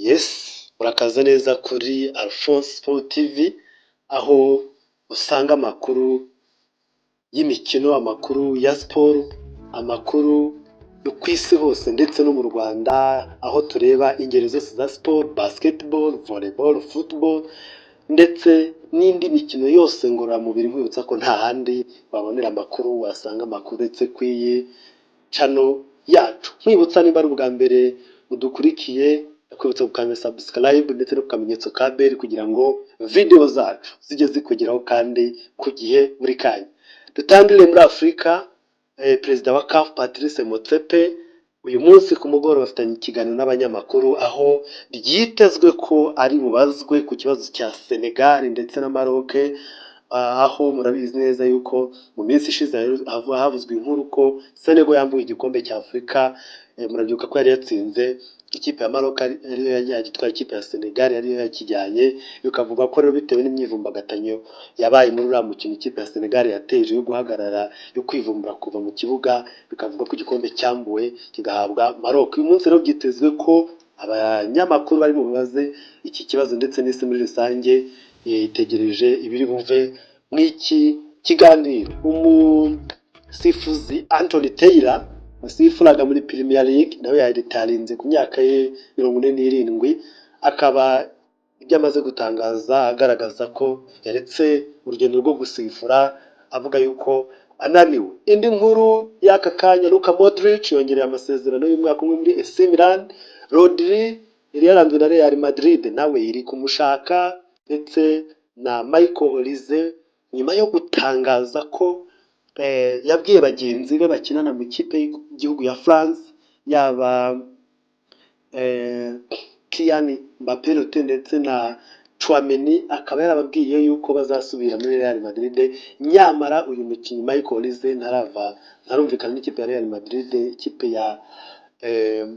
Yes, urakaza neza kuri Alphonse Sport TV, aho usanga amakuru y'imikino, amakuru ya siporo, amakuru yo ku isi hose ndetse no mu Rwanda, aho tureba ingeri zose za siporo, basketball, volleyball, football ndetse n'indi mikino yose ngororamubiri. Nkwibutsa ko nta handi wabonera amakuru, wasanga amakuru uretse ku iyi channel yacu. Nkwibutsa niba ari ubwa mbere udukurikiye, kwibutsa gukanda subscribe ndetse no kukamenyetso ka bell kugira ngo video zacu zijye zikugeraho kandi ku gihe buri kanya. Dutangire muri Afurika. Perezida wa CAF Patrice Motsepe uyu munsi ku mugoroba bafitanye ikiganiro n'abanyamakuru, aho byitezwe ko ari bubazwe ku kibazo cya Senegal ndetse na Maroc, aho murabizi neza yuko mu minsi ishize havuzwe inkuru ko Senegal yambuye igikombe cya Afurika. Murabyuka ko yari yatsinze ikipe ya Maroc, ariyo yagitwaye, ikipe ya Senegal ariyo yakijyanye. Bikavuga ko rero bitewe n'imyivumbagatanyo yabaye muri uriya mukino, ikipe ya Senegal yateje yo guhagarara, yo kwivumbura kuva mu kibuga, bikavuga ko igikombe cyambuwe kigahabwa Maroc. Uyu munsi rero byitezwe ko abanyamakuru bari bubaze iki kibazo ndetse n'isi muri rusange itegereje ibiri buve mu iki kiganiro. Umusifuzi Anthony Taylor wasifuraga muri Premier League nawe yaritarinze ku myaka ye 47, akaba ibyo amaze gutangaza agaragaza ko yaretse urugendo rwo gusifura, avuga yuko ananiwe. Indi nkuru y'aka kanya, Luka Modric yongereye amasezerano y'umwaka umwe muri AC Milan. Rodri yari yaranzwe na Real Madrid, nawe iri kumushaka, ndetse na Michael Olise nyuma yo gutangaza ko yabwiye bagenzi be bakinana mu kipe y'igihugu ya France, yaba Kylian Mbappé ndetse na Chouameni, akaba yarababwiye yuko bazasubira muri Real Madrid. Nyamara uyu mukinnyi Michael Olise ntarumvikana n'ikipe ya Real Madrid. Ikipe ya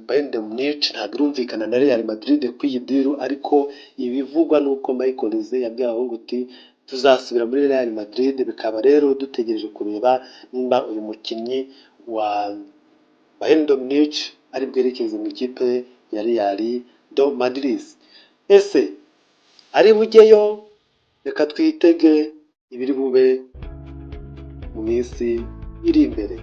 Bayern Munich ntabwo irumvikana na Real Madrid ku iyi deal, ariko ibivugwa nuko Michael Olise yabwiye abahungu uti tuzasubira muri Real Madrid. Bikaba rero dutegereje kureba nimba uyu mukinnyi wa Bayern Munich ari bwerekeze mu ikipe ya Real Madrid. Ese ari bujyeyo? Reka twitege ibiri bube mu minsi iri imbere.